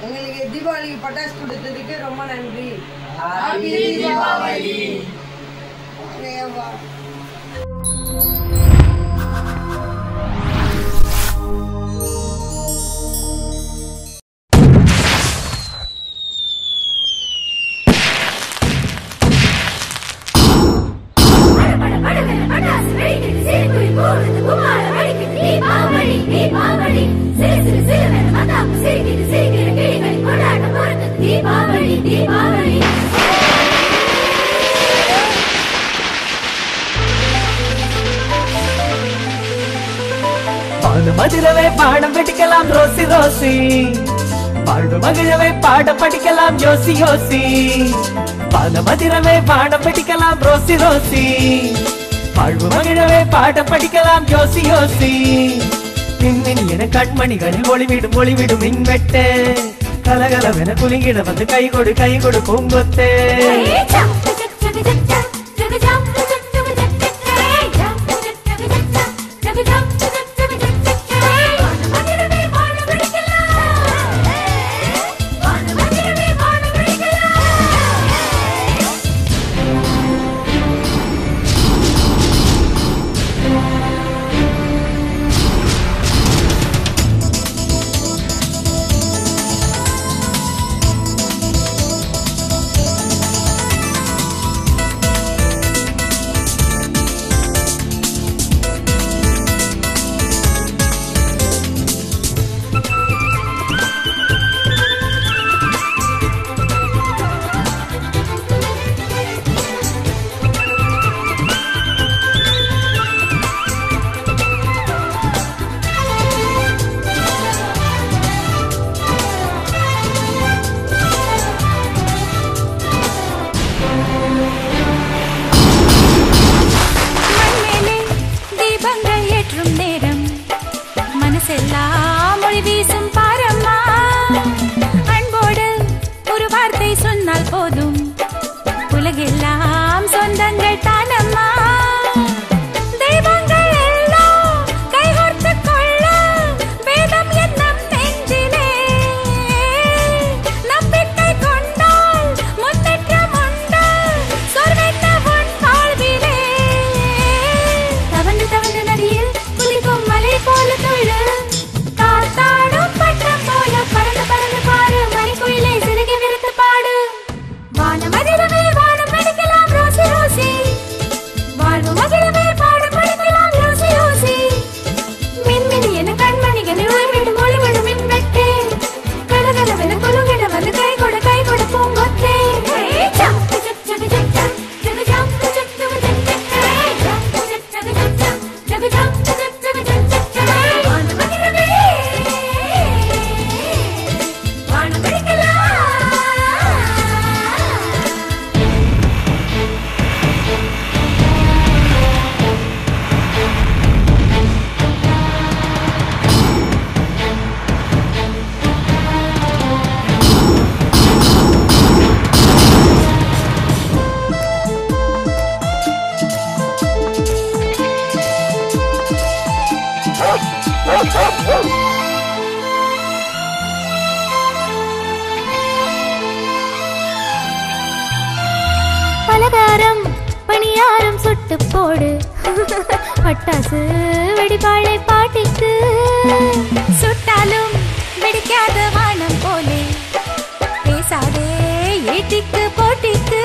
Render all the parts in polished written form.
எங்களுக்கு தீபாவளிக்கு பட்டாசு கொடுத்ததுக்கு ரொம்ப நன்றி. ஹாப்பி தீபாவளி. மதுரவை பாடம் படிக்கலாம் ரோசி ரோசி, வாழ்வு மகிழவை பாடம் படிக்கலாம் யோசி யோசி. பாத மதுரவை பாடம் படிக்கலாம் ரோசி ரோசி, வாழ்வு மகிழவை பாடம் படிக்கலாம் யோசி யோசி. மின்மினி என கண்மணிகளில் ஒளிவிடும் ஒளிவிடும் மின்வெட்டு, கலகலவென குலுங்கிட வந்து கை கொடு பூங்கொத்தே. பலகாரம் பணியாரம் சுட்டு போடு, பட்டாசு வெடிபாளை பாட்டிக்கு, சுட்டாலும் வெடிக்காத வானம் போலே பேசாதே ஏட்டிக்கு போட்டிக்கு.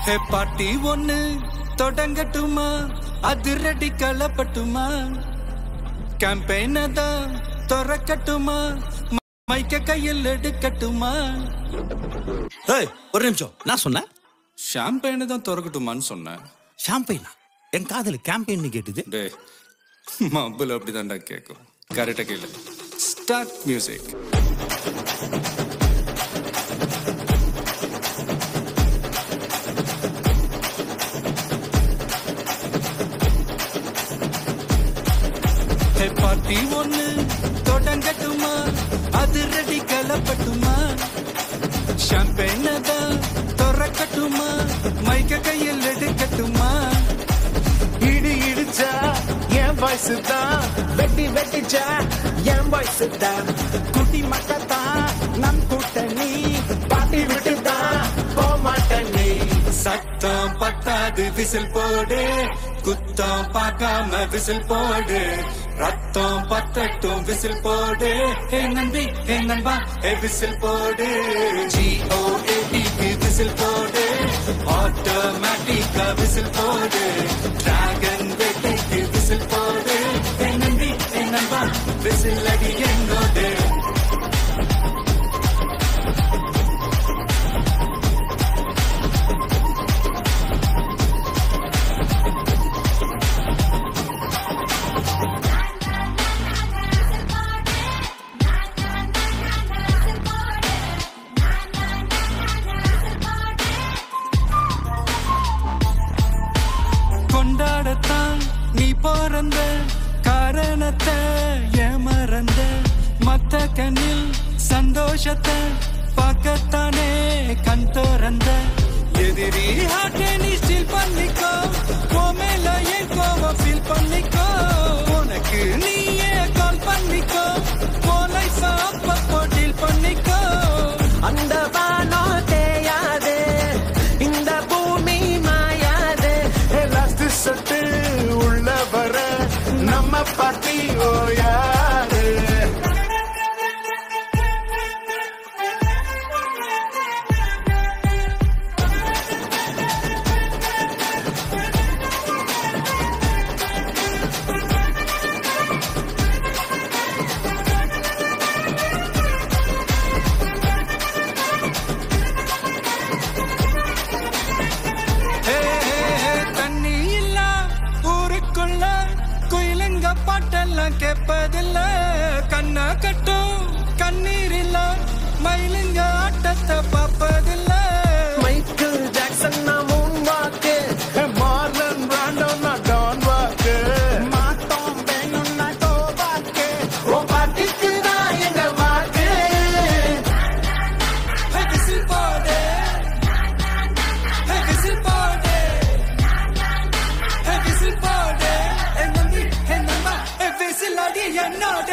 ஹே பாட்டி ஒண்ணு தொடங்கட்டுமா, அதிரடி கலப்பட்டுமா, கேம்பெயின தான் திறக்கட்டுமா, மைக்க கையில் எடுக்கட்டுமா. ஒரு நிமிஷம், நான் சொன்னேன் ஷாம்பெயினை தான் திறக்கட்டுமான்னு சொன்னேன். ஷாம்பெயினா? என் காதல கேம்பெயின் கேட்டுது. டே மబ్బுல அப்படிதான்டா கேட்கும். கரெக்டா கேளு. Start music. பாட்டி ஒண்ணு தொடங்கட்டுமா, அதிரடி கலப்பட்டுமா, ஷாம்பெயினை தான் திறக்கட்டுமா, மைக்க கையில் எடுக்கட்டுமா. இடி இடிச்சா என் வயசு தான், வெட்டி வெட்டிச்சா என் வயசு தான், குட்டி மக்கத்தான் நம் கூட்டணி, பாட்டி விட்டு தான் போமாட்டணி. சத்தம் பத்தாது விசில் போடு, குத்தம் பார்க்காம விசில் போடு, ரத்தம் பத்தட்டும் விசில் போடு, ஹே நம்பி ஹே நண்பா ஹே விசில் போடு, GOATக்கு விசில் போடு, ஆட்டோமேட்டிக்கா விசில் போடு, டிராகன் வேட்டைக்கு விசில் போடு, ஹே நம்பி ஹே நண்பா விசில் அடி என்னோடு. கொண்டாடத்தான் நீ பிறந்த காரணத்தை ஏமறந்த, மத்த கண்ணில் சந்தோஷத்தை பார்க்கத்தானே கண் திறந்த. எதிரி ஹார்ட்டை நீ ஸ்டீல் பண்ணிக்கோ, கோமேல என் கோவம் ஃபீல் பண்ணிக்கோ, உனக்கு நீயே கால் பண்ணிக்கோ, போலைஃப அப்பப்போ டீல் பண்ணிக்கோ. அந்த வானோ தேயாது, இந்த பூமி மாயாது, லாஸ்ட் சொட்டு உள்ள வர நம்ம பாட்டி ஓயாது. பாட்டெல்லாம் கேட்பதில்ல, கண்ணா கட்டும் கண்ணீர் இல்ல, மயிலுங்க ஆட்டத்தை பார்ப்பதில்ல. மைக்கேல் ஜாக்சன் நான் மூன் வாக்கு, மார்லன் பிராண்டோ நான் டான் வாக்கு, மாட்டோம் வேணும் நான் டோ வாக்கு, ஓ பாட்டிக்கு தான் எங்க வாக்கு. விசில் போடு, விசில் போடு, விசில் போடு, விசில் அடி என்னோட.